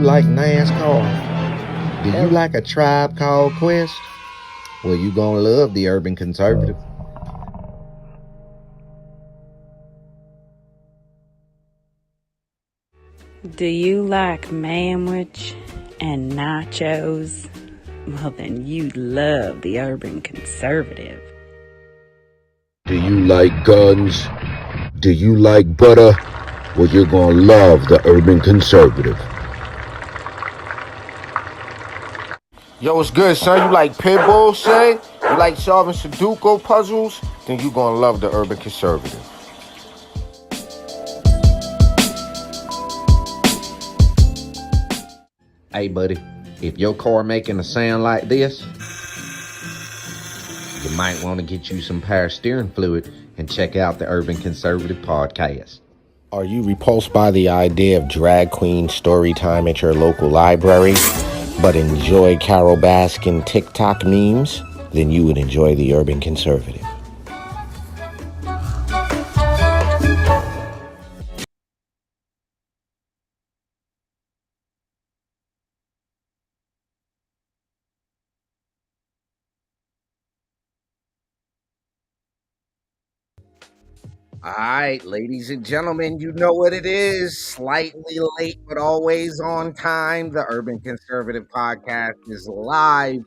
like NASCAR? Do you like a tribe called Quest? Well, you gonna love the Urban Conservative. Do you like manwich and nachos? Well, then you'd love the Urban Conservative. Do you like guns? Do you like butter? Well, you're gonna love the Urban Conservative. Yo, what's good, son? You like pit bulls, say? You like solving Sudoku puzzles? Then you gonna love the Urban Conservative. Hey, buddy, if your car making a sound like this, you might want to get you some power steering fluid and check out the Urban Conservative podcast. Are you repulsed by the idea of drag queen story time at your local library, but enjoy Carol Baskin TikTok memes? Then you would enjoy the Urban Conservative. All right, ladies and gentlemen, you know what it is. Slightly late, but always on time. The Urban Conservative Podcast is live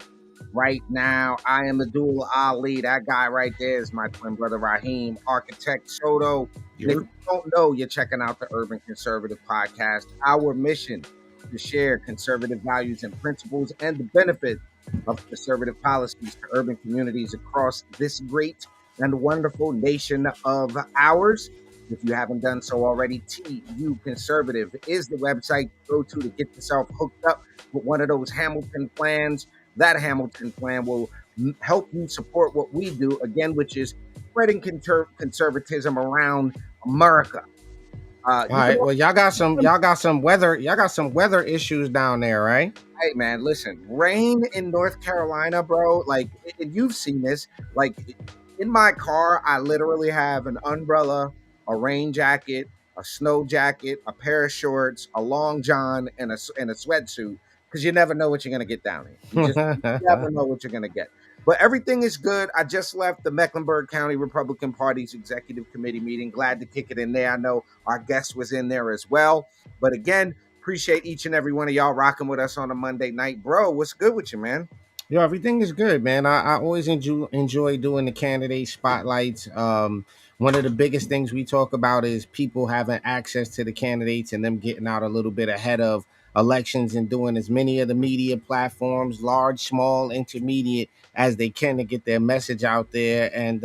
right now. I am Abdul Ali. That guy right there is my twin brother Raheem, Architect Soto. And if you don't know, you're checking out the Urban Conservative Podcast. Our mission to share conservative values and principles and the benefit of conservative policies to urban communities across this great and wonderful nation of ours. If you haven't done so already, TU Conservative is the website to go to get yourself hooked up with one of those Hamilton plans. That Hamilton plan will help you support what we do, again, which is spreading conservatism around America. All right. Well, y'all got some weather issues down there, right? Hey, man, listen, rain in North Carolina, bro. Like, you've seen this. Like, in my car, I literally have an umbrella, a rain jacket, a snow jacket, a pair of shorts, a long john, and a sweatsuit, because you never know what you're gonna get down here. You never know what you're gonna get. But everything is good. I just left the Mecklenburg County Republican Party's executive committee meeting. Glad to kick it in there. I know our guest was in there as well. But again, appreciate each and every one of y'all rocking with us on a Monday night. Bro, what's good with you, man? Yo, everything is good, man. I always enjoy doing the candidate spotlights. One of the biggest things we talk about is people having access to the candidates and them getting out a little bit ahead of elections and doing as many of the media platforms, large, small, intermediate, as they can to get their message out there. And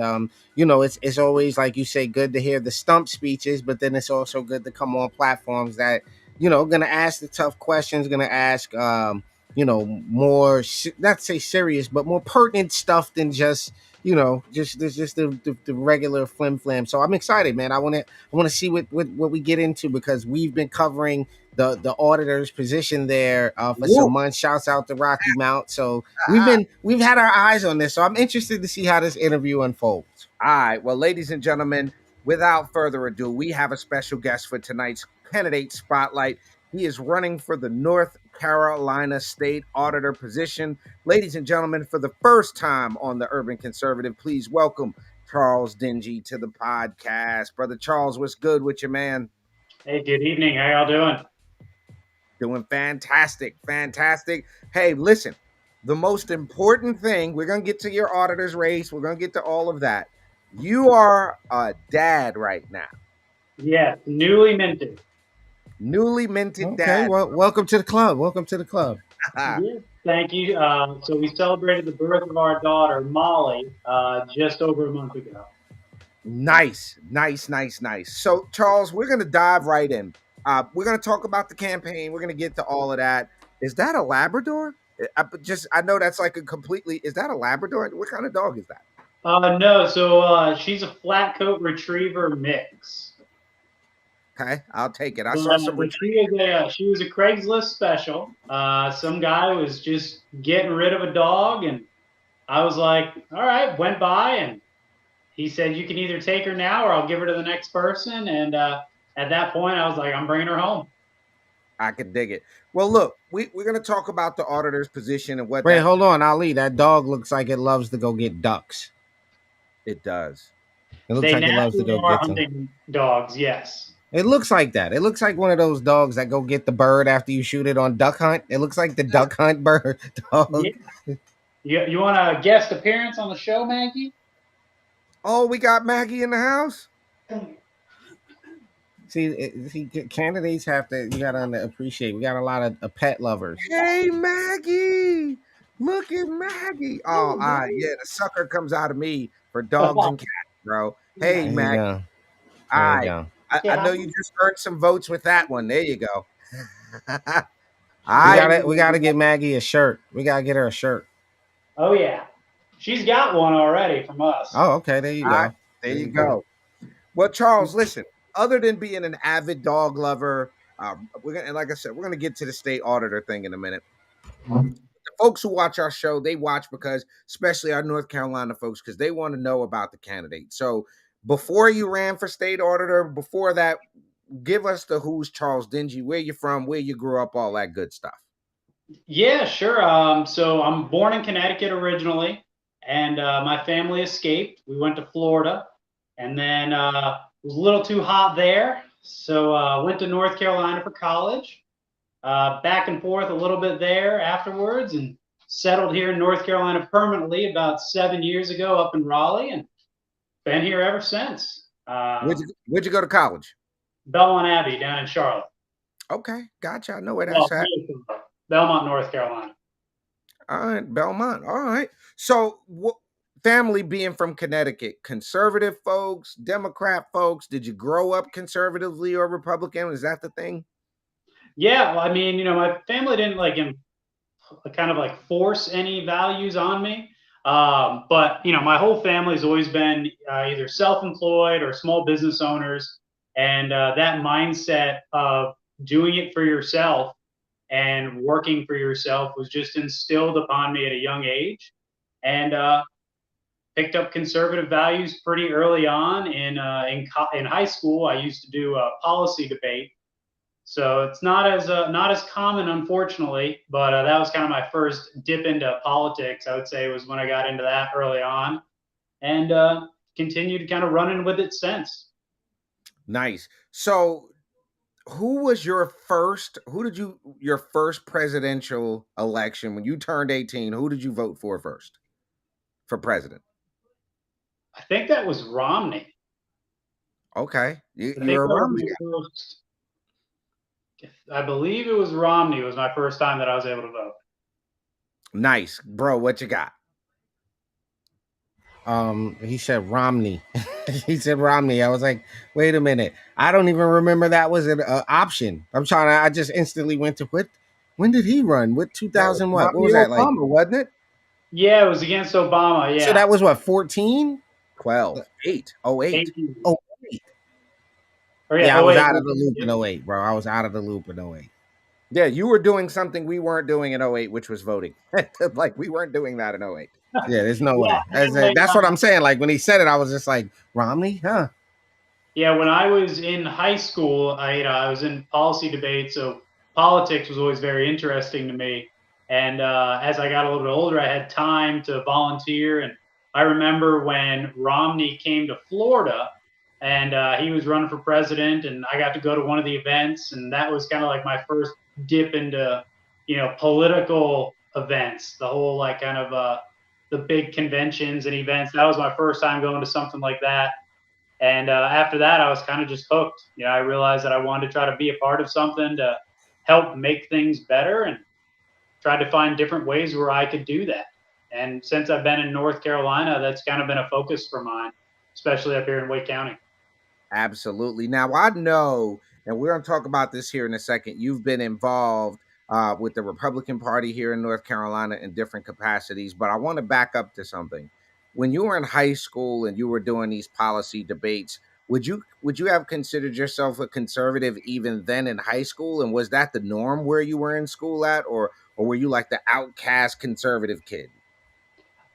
it's always, like you say, good to hear the stump speeches, but then it's also good to come on platforms that gonna ask the tough questions, gonna ask more, not to say serious, but more pertinent stuff than just the regular flim flam. So I'm excited, man. I want to see what we get into, because we've been covering the auditor's position there for some months. Shouts out to Rocky Mount. So we've had our eyes on this. So I'm interested to see how this interview unfolds. All right, well, ladies and gentlemen, without further ado, we have a special guest for tonight's candidate spotlight. He is running for the North Carolina State Auditor position. Ladies and gentlemen, for the first time on the Urban Conservative, please welcome Charles Dingee to the podcast. Brother Charles, what's good with you, man? Hey, good evening. How y'all doing? Doing fantastic. Hey, listen, the most important thing, we're going to get to your auditor's race. We're going to get to all of that. You are a dad right now. Yes, newly minted. Okay, dad. Well, welcome to the club. Yes, thank you. So we celebrated the birth of our daughter, Molly, just over a month ago. Nice. So, Charles, we're going to dive right in. We're going to talk about the campaign. We're going to get to all of that. Is that a Labrador? I know that's like is that a Labrador? What kind of dog is that? No, so she's a flat coat retriever mix. Okay, I'll take it. I saw some. She was a Craigslist special. Some guy was just getting rid of a dog, and I was like, all right, went by, and he said, you can either take her now or I'll give her to the next person. And at that point, I was like, I'm bringing her home. I could dig it. Well, look, we're going to talk about the auditor's position and what Wait, that hold on, Ali. That dog looks like it loves to go get ducks. it does. It looks They like it loves to naturally go are get some. hunting dogs, yes. It looks like that. It looks like one of those dogs that go get the bird after you shoot it on duck hunt. It looks like the duck hunt bird Yeah. dog. You want a guest appearance on the show, Maggie? Oh, we got Maggie in the house. See, candidates have to. You gotta appreciate. We got a lot of pet lovers. Hey, Maggie. Look at Maggie. Oh, yeah, the sucker comes out of me for dogs and cats, bro. Hey, There you Maggie. go. All There you right. go. I know you just earned some votes with that one. There you go. All We right. gotta get Maggie a shirt. We gotta get her a shirt. Oh yeah, she's got one already from us. Oh, okay. There you All right. go. There you go. Well, Charles, listen. Other than being an avid dog lover, we're gonna, like I said, we're gonna get to the state auditor thing in a minute. The folks who watch our show, they watch because, especially our North Carolina folks, because they want to know about the candidate. So, before you ran for state auditor, before that, give us the who's Charles Dingee, where you from, where you grew up, all that good stuff. Yeah, sure. So I'm born in Connecticut originally, and my family escaped. We went to Florida, and then it was a little too hot there, so went to North Carolina for college. Back and forth a little bit there afterwards, and settled here in North Carolina permanently about 7 years ago up in Raleigh, and been here ever since. Where'd you go to college? Belmont Abbey down in Charlotte. Okay, gotcha. I know where that's at. Belmont, North Carolina. All right, Belmont. All right. So, family being from Connecticut, conservative folks, Democrat folks, did you grow up conservatively or Republican? Is that the thing? Yeah, well, I mean, my family didn't kind of like force any values on me. But my whole family's always been either self-employed or small business owners, and that mindset of doing it for yourself and working for yourself was just instilled upon me at a young age, and picked up conservative values pretty early on. In high school, I used to do a policy debate. So it's not as common, unfortunately, but that was kind of my first dip into politics. I would say was when I got into that early on, and continued kind of running with it since. Nice. So, who was your first? Your first presidential election when you turned 18? Who did you vote for first for president? I think that was Romney. Okay, I you're a Romney guy. I believe it was Romney. Was my first time that I was able to vote. Nice, bro. What you got? He said Romney. He said Romney. I was like, wait a minute. I don't even remember that was an option. I just instantly went to what? When did he run? What 2000? What was that like? Wasn't it? Yeah, it was against Obama. Yeah. So that was what 14? 12, 8, 08. 18. Oh, 08. Yeah, I was out of the loop in 08, bro. I was out of the loop in 08. Yeah, you were doing something we weren't doing in 08, which was voting. Like we weren't doing that in 08. Yeah, there's no way. That's what I'm saying. Like when he said it, I was just like, Romney, huh? Yeah, when I was in high school, I was in policy debate, so politics was always very interesting to me. And as I got a little bit older, I had time to volunteer. And I remember when Romney came to Florida, and he was running for president, and I got to go to one of the events, and that was kind of like my first dip into political events. The whole like kind of the big conventions and events. That was my first time going to something like that. And after that, I was kind of just hooked. I realized that I wanted to try to be a part of something to help make things better, and tried to find different ways where I could do that. And since I've been in North Carolina, that's kind of been a focus for mine, especially up here in Wake County. Absolutely. Now, I know, and we're going to talk about this here in a second, you've been involved with the Republican Party here in North Carolina in different capacities, but I want to back up to something. When you were in high school and you were doing these policy debates, would you have considered yourself a conservative even then in high school? And was that the norm where you were in school at, or were you like the outcast conservative kid?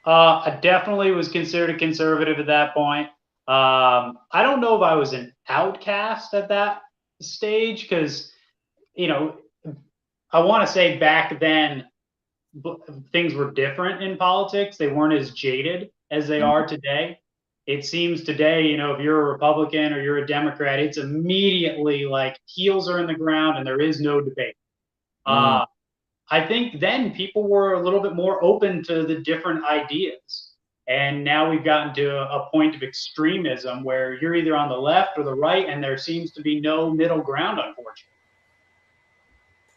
I definitely was considered a conservative at that point. I don't know if I was an outcast at that stage because, I want to say back then things were different in politics. They weren't as jaded as they are today. It seems today, if you're a Republican or you're a Democrat, it's immediately like heels are in the ground and there is no debate. I think then people were a little bit more open to the different ideas. And now we've gotten to a point of extremism where you're either on the left or the right, and there seems to be no middle ground, unfortunately.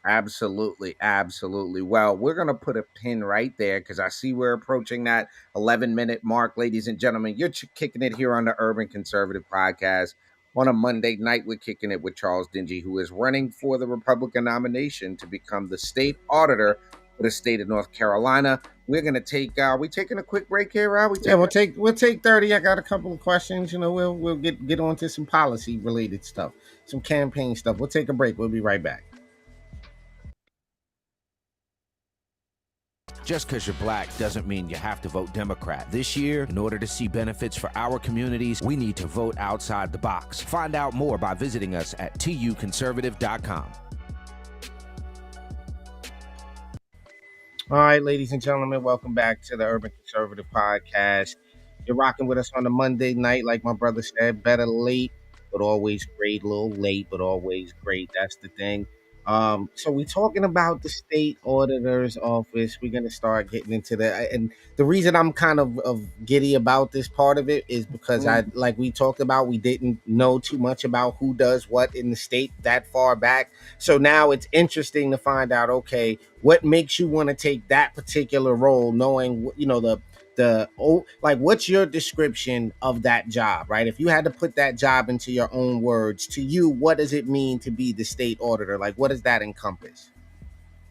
Absolutely, absolutely. Well, we're going to put a pin right there because I see we're approaching that 11-minute mark, ladies and gentlemen. You're kicking it here on the Urban Conservative Podcast. On a Monday night, we're kicking it with Charles Dingee, who is running for the Republican nomination to become the state auditor for the state of North Carolina. We're going to take, we taking a quick break here, Rob? We'll take 30. I got a couple of questions. We'll get on to some policy related stuff, some campaign stuff. We'll take a break. We'll be right back. Just because you're black doesn't mean you have to vote Democrat. This year, in order to see benefits for our communities, we need to vote outside the box. Find out more by visiting us at tuconservative.com. All right, ladies and gentlemen, welcome back to the Urban Conservative Podcast. You're rocking with us on a Monday night, like my brother said, better late, but always great. A little late, but always great. That's the thing. So we're talking about the state auditor's office. We're going to start getting into that. And the reason I'm kind of giddy about this part of it is because like we talked about, we didn't know too much about who does what in the state that far back. So now it's interesting to find out, okay, what makes you want to take that particular role, knowing, what's your description of that job, right? If you had to put that job into your own words, to you, what does it mean to be the state auditor? Like, what does that encompass?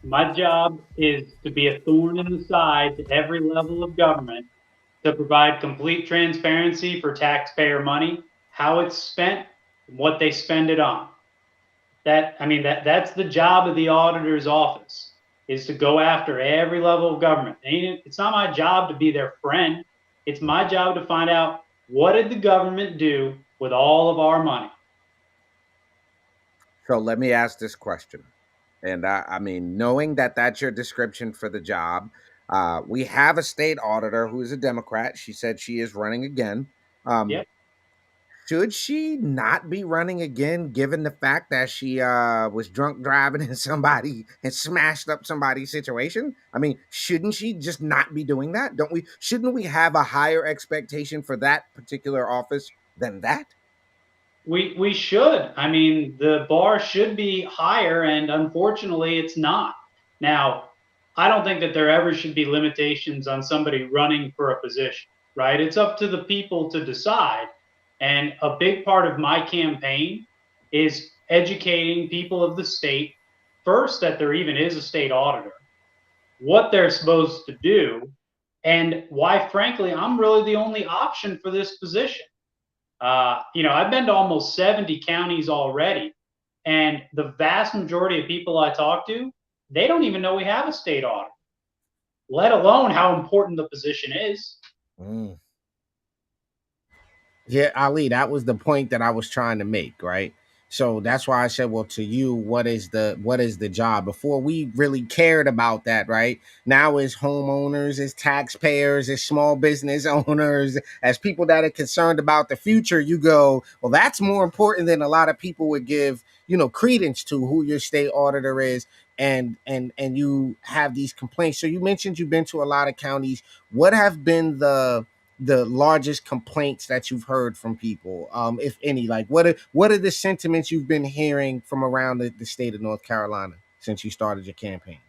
My job is to be a thorn in the side to every level of government, to provide complete transparency for taxpayer money, how it's spent, what they spend it on. That's the job of the auditor's office, is to go after every level of government. It's not my job to be their friend. It's my job to find out, what did the government do with all of our money? So let me ask this question. And knowing that that's your description for the job, we have a state auditor who is a Democrat. She said she is running again. Yep. Should she not be running again, given the fact that she was drunk driving and somebody and smashed up somebody's situation? I mean, shouldn't she just not be doing that? Shouldn't we have a higher expectation for that particular office than that? We should. The bar should be higher, and unfortunately, it's not. Now, I don't think that there ever should be limitations on somebody running for a position, right? It's up to the people to decide. And a big part of my campaign is educating people of the state, first, that there even is a state auditor, what they're supposed to do, and why, frankly, I'm really the only option for this position. I've been to almost 70 counties already, and the vast majority of people I talk to, they don't even know we have a state auditor, let alone how important the position is. Yeah, Ali, that was the point that I was trying to make, right? So that's why I said, well, to you, what is the job? Before, we really cared about that, right? Now, as homeowners, as taxpayers, as small business owners, as people that are concerned about the future, you go, well, that's more important than a lot of people would give, credence to who your state auditor is. And you have these complaints. So you mentioned you've been to a lot of counties. What have been the largest complaints that you've heard from people, if any? Like, what are the sentiments you've been hearing from around the state of North Carolina since you started your campaign?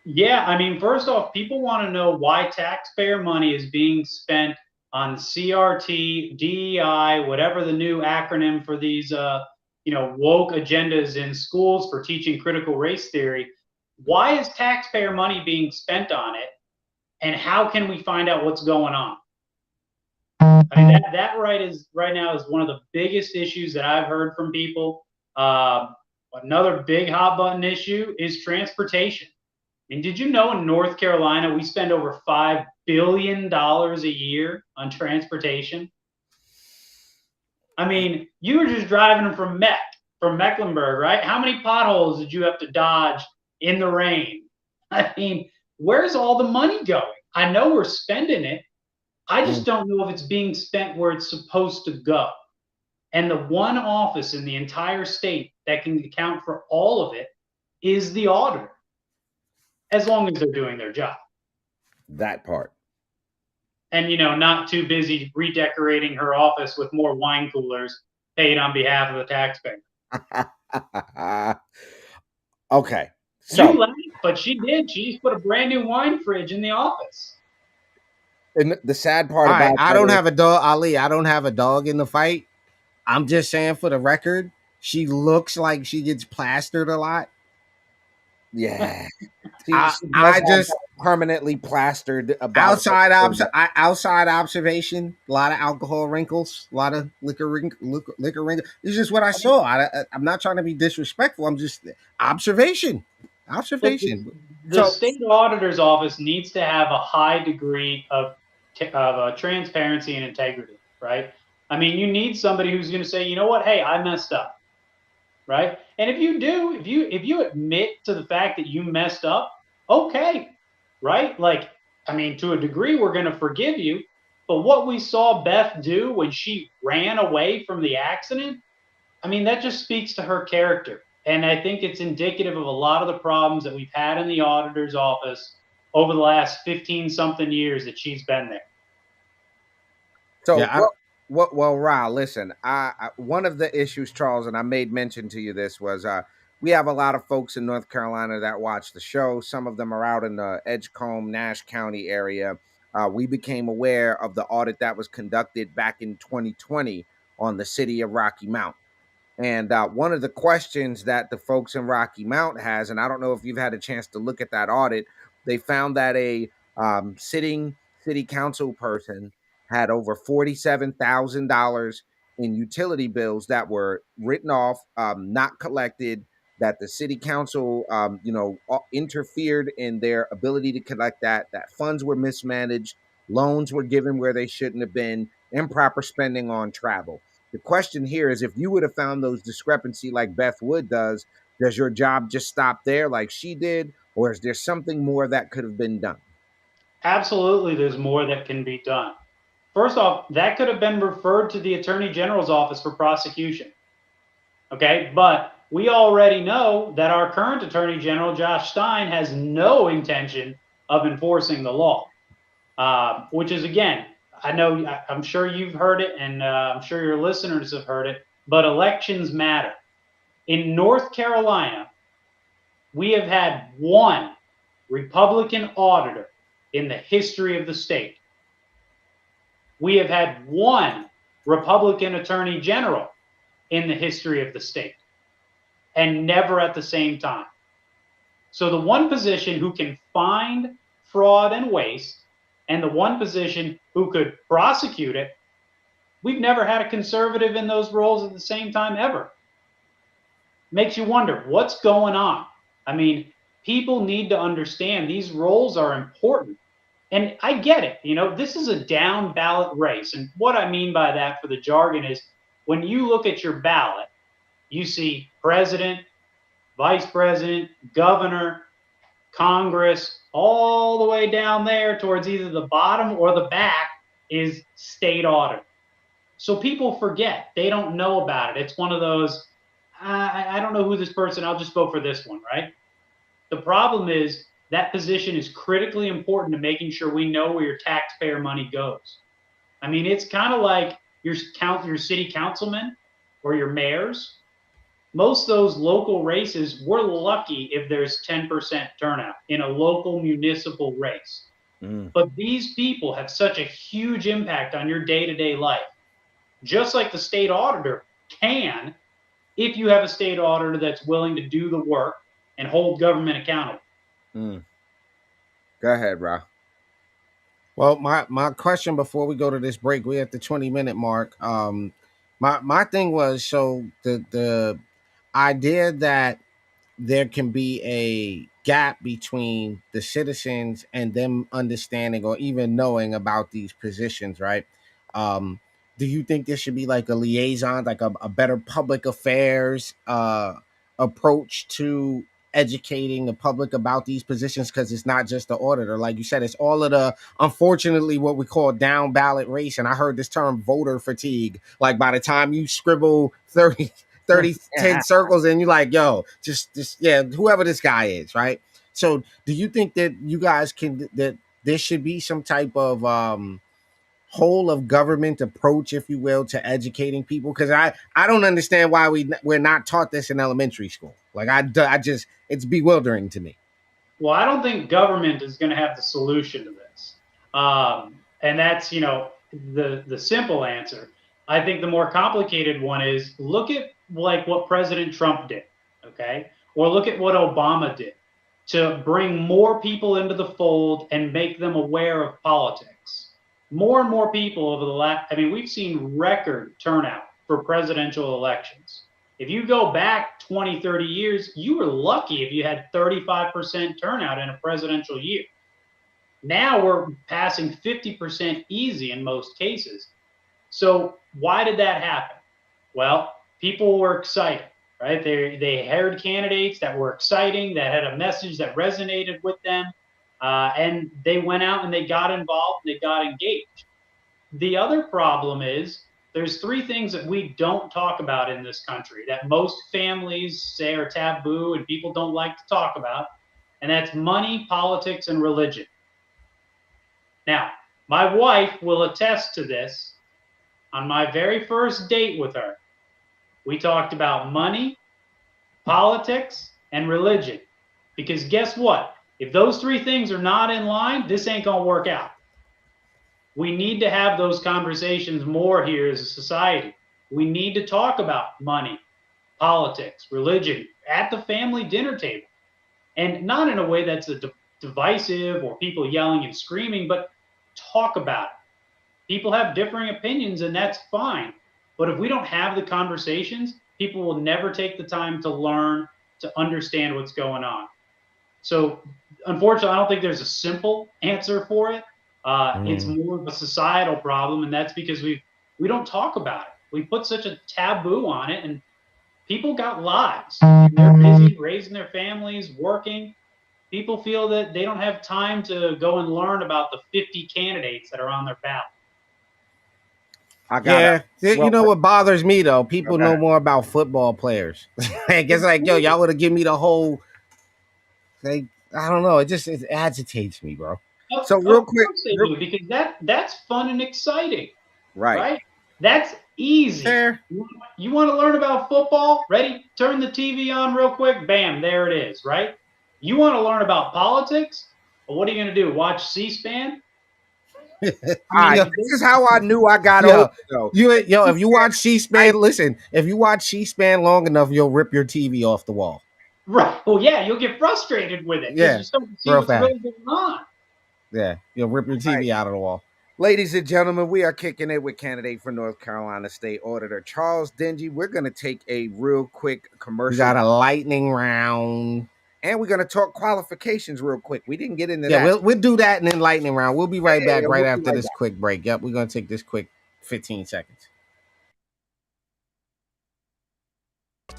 Yeah, first off, people want to know why taxpayer money is being spent on CRT, DEI, whatever the new acronym for these woke agendas in schools for teaching critical race theory. Why is taxpayer money being spent on it, and how can we find out what's going on? That right now is one of the biggest issues that I've heard from people. Another big hot button issue is transportation. Did you know in North Carolina we spend over $5 billion a year on transportation? You were just driving from Mecklenburg, right? How many potholes did you have to dodge in the rain. I mean, where's all the money going? I know we're spending it. I just don't know if it's being spent where it's supposed to go. And the one office in the entire state that can account for all of it is the auditor, as long as they're doing their job. That part. And, not too busy redecorating her office with more wine coolers paid on behalf of the taxpayer. Okay. So, you laugh, but she did. She just put a brand new wine fridge in the office. And the sad part about I don't have a dog, Ali. I don't have a dog in the fight. I'm just saying, for the record, she looks like she gets plastered a lot. Yeah. I just permanently plastered about outside observation. A lot of alcohol wrinkles, a lot of liquor wrinkles. It's just what I saw. I'm not trying to be disrespectful. I'm just observation. The state auditor's office needs to have a high degree of transparency and integrity, right? I mean, you need somebody who's going to say, you know what, hey, I messed up, right? And if you do, if you admit to the fact that you messed up, okay, right? Like, I mean, to a degree, we're going to forgive you. But what we saw Beth do when she ran away from the accident, I mean, that just speaks to her character. And I think it's indicative of a lot of the problems that we've had in the auditor's office over the last 15-something years that she's been there. So, yeah, well, Ra, listen, one of the issues, Charles, and I made mention to you this, was we have a lot of folks in North Carolina that watch the show. Some of them are out in the Edgecombe, Nash County area. We became aware of the audit that was conducted back in 2020 on the city of Rocky Mount. And one of the questions that the folks in Rocky Mount has, and I don't know if you've had a chance to look at that audit, they found that a sitting city council person had over $47,000 in utility bills that were written off, not collected, that the city council, interfered in their ability to collect that funds were mismanaged, loans were given where they shouldn't have been, improper spending on travel. The question here is, if you would have found those discrepancy like Beth Wood does your job just stop there like she did, or is there something more that could have been done? Absolutely, there's more that can be done. First off, that could have been referred to the Attorney General's office for prosecution. Okay, but we already know that our current Attorney General, Josh Stein, has no intention of enforcing the law, which is, again, I'm sure you've heard it, and I'm sure your listeners have heard it, but elections matter. In North Carolina, we have had one Republican auditor in the history of the state. We have had one Republican Attorney General in the history of the state, and never at the same time. So the one position who can find fraud and waste, and the one position who could prosecute it, we've never had a conservative in those roles at the same time ever. Makes you wonder, what's going on? I mean, people need to understand these roles are important. And I get it. This is a down ballot race. And what I mean by that for the jargon is, when you look at your ballot, you see president, vice president, governor, Congress, all the way down there towards either the bottom or the back is state auditor. So people forget. They don't know about it. It's one of those, I don't know who this person, I'll just vote for this one, right? The problem is that position is critically important to making sure we know where your taxpayer money goes. I mean, it's kind of like your city councilmen or your mayors. Most of those local races, we're lucky if there's 10% turnout in a local municipal race. But these people have such a huge impact on your day-to-day life. Just like the state auditor can, if you have a state auditor that's willing to do the work and hold government accountable. Go ahead, Ra. Well, my question before we go to this break, we're at the 20-minute mark. My thing was, so the idea that there can be a gap between the citizens and them understanding or even knowing about these positions, right? Do you think there should be like a liaison, like a better public affairs approach to educating the public about these positions, because it's not just the auditor. Like you said, it's all of the, unfortunately, what we call down ballot race. And I heard this term voter fatigue. Like by the time you scribble 10 circles and you're like, yo, just, yeah, whoever this guy is, right? So do you think that you guys that there should be some type of whole of government approach, if you will, to educating people? Because I don't understand why we're not taught this in elementary school. Like I just, it's bewildering to me. Well, I don't think government is going to have the solution to this, and that's the simple answer. I think the more complicated one is look at like what President Trump did, okay, or look at what Obama did to bring more people into the fold and make them aware of politics. More and more people over the last, I mean, we've seen record turnout for presidential elections. If you go back 20, 30 years, you were lucky if you had 35% turnout in a presidential year. Now we're passing 50% easy in most cases. So why did that happen? Well, people were excited, right? They heard candidates that were exciting, that had a message that resonated with them. And they went out and they got involved, and they got engaged. The other problem is there's three things that we don't talk about in this country that most families say are taboo and people don't like to talk about, and that's money, politics, and religion. Now, my wife will attest to this. On my very first date with her, we talked about money, politics, and religion. Because guess what? If those three things are not in line, this ain't going to work out. We need to have those conversations more here as a society. We need to talk about money, politics, religion at the family dinner table. And not in a way that's divisive or people yelling and screaming, but talk about it. People have differing opinions, and that's fine. But if we don't have the conversations, people will never take the time to learn, to understand what's going on. So, unfortunately, I don't think there's a simple answer for it. It's more of a societal problem, and that's because we don't talk about it. We put such a taboo on it, and people got lives. They're busy raising their families, working. People feel that they don't have time to go and learn about the 50 candidates that are on their ballot. You know what bothers me though? People know more about football players. I guess like, yo, y'all would have given me the whole. Like, I don't know. It agitates me, bro. So real quick, because that's fun and exciting, right? That's easy. Fair. You want to learn about football? Ready? Turn the TV on real quick. Bam, there it is. Right? You want to learn about politics? Well, what are you going to do? Watch C-SPAN? This is how I knew I got old. If you watch C-SPAN, listen. If you watch C-SPAN long enough, you'll rip your TV off the wall. Right. Well, yeah, you'll get frustrated with it. Yeah. You start to see what's really going on. Yeah, you'll rip your TV out of the wall. Ladies and gentlemen, we are kicking it with candidate for North Carolina State Auditor Charles Dingee. We're going to take a real quick commercial. We got a lightning round. And we're going to talk qualifications real quick. We didn't get into that. Yeah, we'll do that and then lightning round. We'll be right back after this quick break. Yep, we're going to take this quick 15 seconds.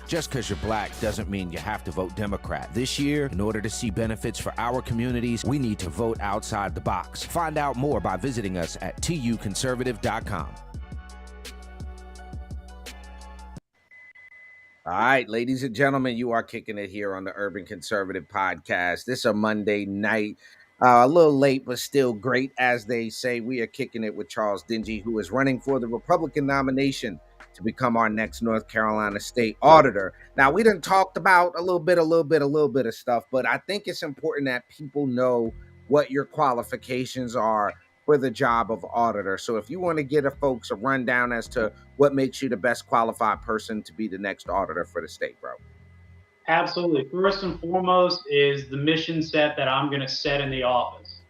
Just because you're black doesn't mean you have to vote Democrat. This year, in order to see benefits for our communities, we need to vote outside the box. Find out more by visiting us at tuconservative.com. All right, ladies and gentlemen, you are kicking it here on the Urban Conservative Podcast. This is a Monday night, a little late, but still great, as they say. We are kicking it with Charles Dingee, who is running for the Republican nomination to become our next North Carolina State Auditor. Now, we done talked about a little bit of stuff, but I think it's important that people know what your qualifications are for the job of auditor. So if you want to give folks a rundown as to what makes you the best qualified person to be the next auditor for the state, bro. Absolutely. First and foremost is the mission set that I'm going to set in the office.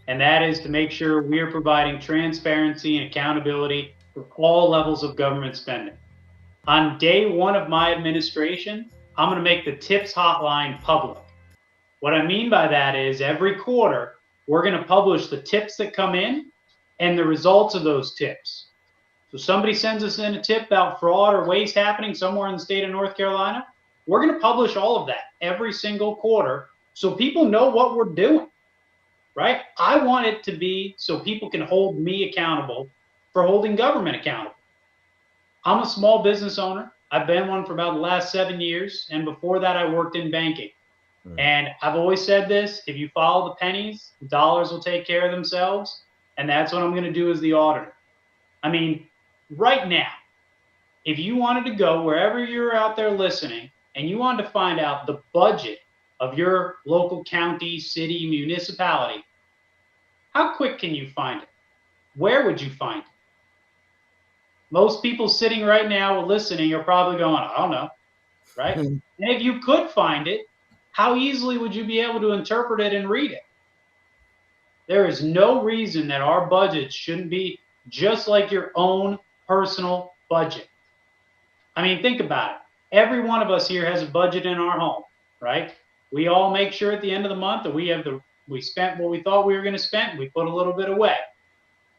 And that is to make sure we are providing transparency and accountability for all levels of government spending. On day one of my administration, I'm going to make the TIPS hotline public. What I mean by that is every quarter, we're going to publish the tips that come in and the results of those tips. So somebody sends us in a tip about fraud or waste happening somewhere in the state of North Carolina, We're going to publish all of that every single quarter so people know what we're doing, right? I want it to be so people can hold me accountable for holding government accountable. I'm a small business owner. I've been one for about the last 7 years. And before that, I worked in banking. And I've always said this, if you follow the pennies, the dollars will take care of themselves. And that's what I'm going to do as the auditor. I mean, right now, if you wanted to go wherever you're out there listening and you wanted to find out the budget of your local county, city, municipality, how quick can you find it? Where would you find it? Most people sitting right now listening are probably going, I don't know, right? And if you could find it, how easily would you be able to interpret it and read it? There is no reason that our budget shouldn't be just like your own personal budget. I mean, think about it. Every one of us here has a budget in our home, right? We all make sure at the end of the month that we spent what we thought we were going to spend, and we put a little bit away.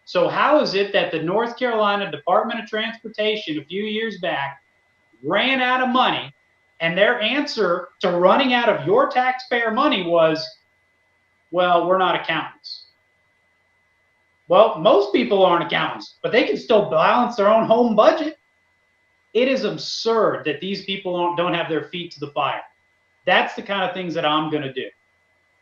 So how is it that the North Carolina Department of Transportation a few years back ran out of money, and their answer to running out of your taxpayer money was, well, we're not accountants. Well, most people aren't accountants, but they can still balance their own home budget. It is absurd that these people don't have their feet to the fire. That's the kind of things that I'm going to do.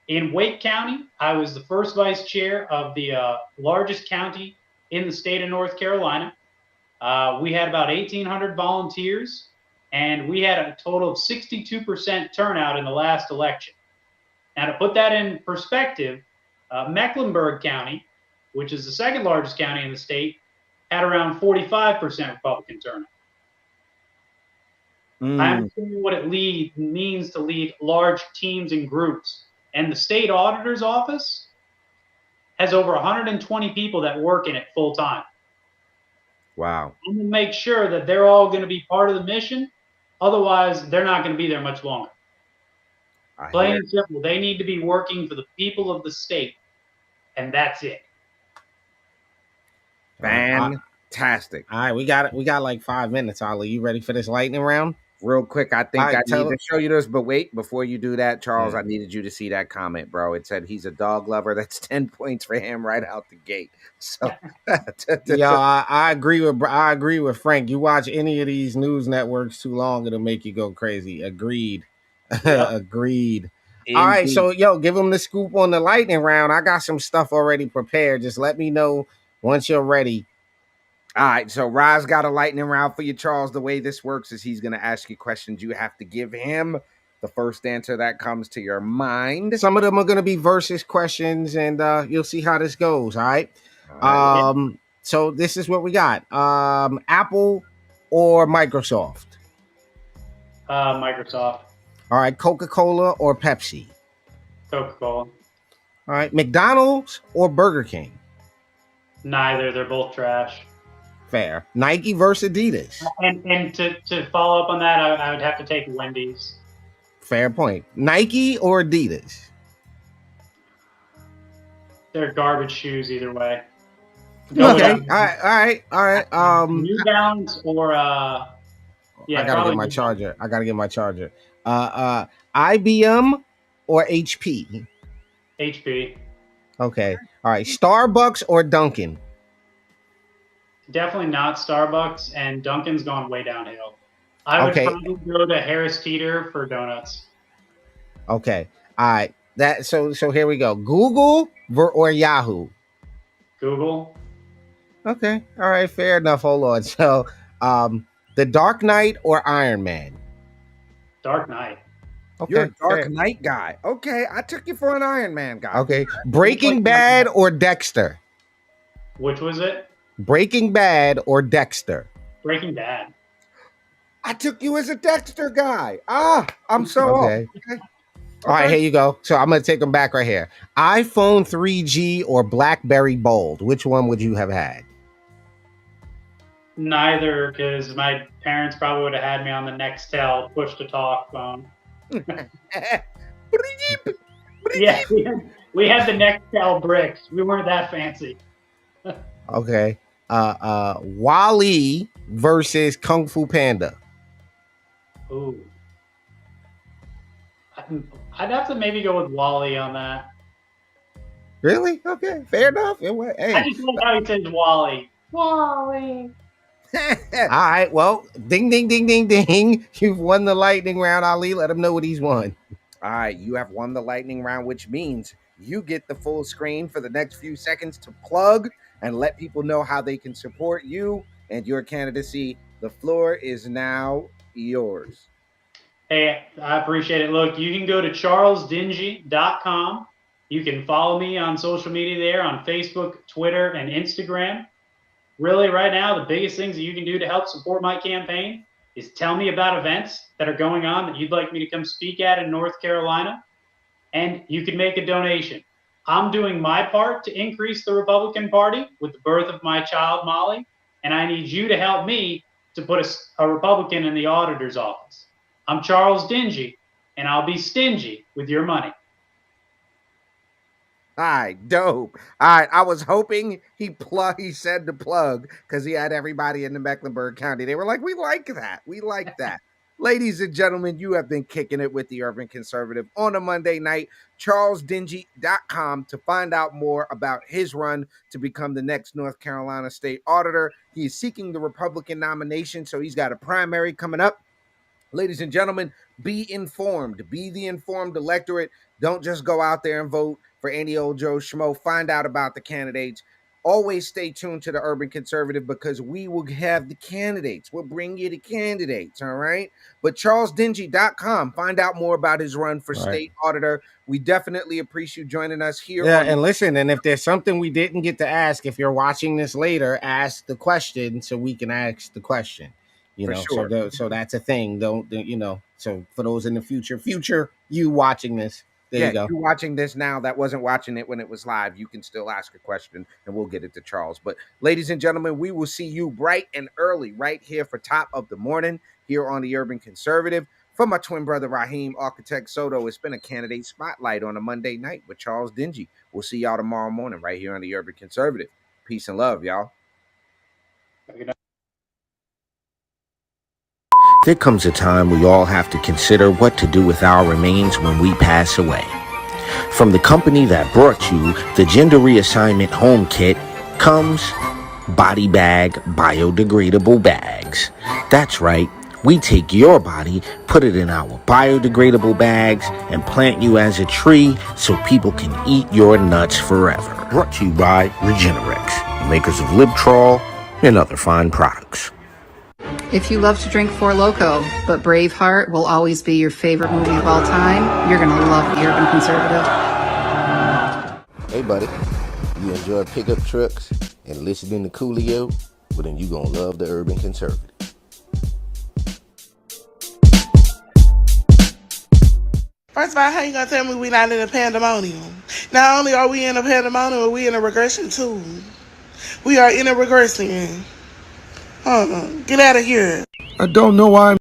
In Wake County, I was the first vice chair of the largest county in the state of North Carolina. We had about 1,800 volunteers, and we had a total of 62% turnout in the last election. Now, to put that in perspective, Mecklenburg County, which is the second largest county in the state, had around 45% Republican turnout. I understand what it means to lead large teams and groups. And the state auditor's office has over 120 people that work in it full time. Wow. I'm going to make sure that they're all going to be part of the mission. Otherwise, they're not going to be there much longer. Plain and simple. They need to be working for the people of the state. And that's it. Fantastic. All right, we got like 5 minutes, Ollie. You ready for this lightning round? Real quick, I think I need to show you this, but wait, before you do that, Charles, I needed you to see that comment, bro. It said he's a dog lover. That's 10 points for him right out the gate. So, I agree with Frank. You watch any of these news networks too long, it'll make you go crazy. Agreed. Agreed. Indeed. All right, so give him the scoop on the lightning round. I got some stuff already prepared. Just let me know once you're ready. All right, so Roz got a lightning round for you, Charles. The way this works is he's going to ask you questions. You have to give him the first answer that comes to your mind. Some of them are going to be versus questions, and you'll see how this goes, all right? So this is what we got. Apple or Microsoft? Microsoft. All right, Coca-Cola or Pepsi? Coca-Cola. All right, McDonald's or Burger King? Neither. They're both trash. Fair. Nike versus Adidas. And to follow up on that, I would have to take Wendy's. Fair point. Nike or Adidas? They're garbage shoes either way. Okay. All right. New Balance or I gotta get my charger. IBM or HP? HP. Okay. All right. Starbucks or Dunkin'? Definitely not Starbucks, and Dunkin's gone way downhill. I would probably go to Harris Teeter for donuts. Okay. All right. So here we go. Google or Yahoo? Google. Okay. All right. Fair enough. Hold on. So, The Dark Knight or Iron Man? Dark Knight. Okay. You're a Dark Knight guy. Okay. I took you for an Iron Man guy. Okay. Breaking Bad or Dexter? Which was it? Breaking Bad or Dexter? Breaking Bad. I took you as a Dexter guy. I'm so okay. All right, here you go. So I'm going to take them back right here. iPhone 3G or BlackBerry Bold? Which one would you have had? Neither, because my parents probably would have had me on the Nextel push-to-talk phone. Yeah, we had the Nextel bricks. We weren't that fancy. Okay. Wall-E versus Kung Fu Panda. Ooh. I'd have to maybe go with Wally on that. Really? Okay, fair enough. I Hey, just like how he says Wally. Wally. all right. Well, ding, ding, ding, ding, ding. You've won the lightning round, Ali. Let him know what he's won. All right, you have won the lightning round, which means you get the full screen for the next few seconds to plug and let people know how they can support you and your candidacy. The floor is now yours. Hey, I appreciate it. Look, you can go to charlesdingee.com. You can follow me on social media there on Facebook, Twitter, and Instagram. Really, right now, the biggest things that you can do to help support my campaign is tell me about events that are going on that you'd like me to come speak at in North Carolina, and you can make a donation. I'm doing my part to increase the Republican Party with the birth of my child, Molly, and I need you to help me to put a Republican in the auditor's office. I'm Charles Dingee, and I'll be stingy with your money. All right, dope. All right, I was hoping he said the plug because he had everybody in the Mecklenburg County. They were like, we like that. We like that. Ladies and gentlemen, you have been kicking it with the Urban Conservative on a Monday night. CharlesDingee.com to find out more about his run to become the next North Carolina State Auditor. He is seeking the Republican nomination, so he's got a primary coming up. Ladies and gentlemen, be informed. Be the informed electorate. Don't just go out there and vote for any old Joe Schmo. Find out about the candidates. Always stay tuned to the Urban Conservative because we will have the candidates. We'll bring you the candidates, all right? But CharlesDingee.com, find out more about his run for State Auditor. We definitely appreciate you joining us here. Yeah, and listen, and if there's something we didn't get to ask, if you're watching this later, ask the question so we can ask the question. You know, sure. So that's a thing. Don't you know? So for those in the future, you watching this, there you go. You watching this now that wasn't watching it when it was live, you can still ask a question and we'll get it to Charles. But ladies and gentlemen, we will see you bright and early right here for Top of the Morning here on the Urban Conservative. For my twin brother Raheem, Architect Soto, it's been a candidate spotlight on a Monday night with Charles Dingee. We'll see y'all tomorrow morning right here on the Urban Conservative. Peace and love, y'all. There comes a time we all have to consider what to do with our remains when we pass away. From the company that brought you the Gender Reassignment Home Kit comes Body Bag Biodegradable Bags. That's right. We take your body, put it in our biodegradable bags, and plant you as a tree so people can eat your nuts forever. Brought to you by Regenerex, makers of Libtrol and other fine products. If you love to drink Four Loko, but Braveheart will always be your favorite movie of all time, you're going to love the Urban Conservative. Hey, buddy, you enjoy pickup trucks and listening to Coolio? Well, then you going to love the Urban Conservative. First of all, how you going to tell me we're not in a pandemonium? Not only are we in a pandemonium, but we in a regression too. We are in a regression. Get out of here. I don't know why I'm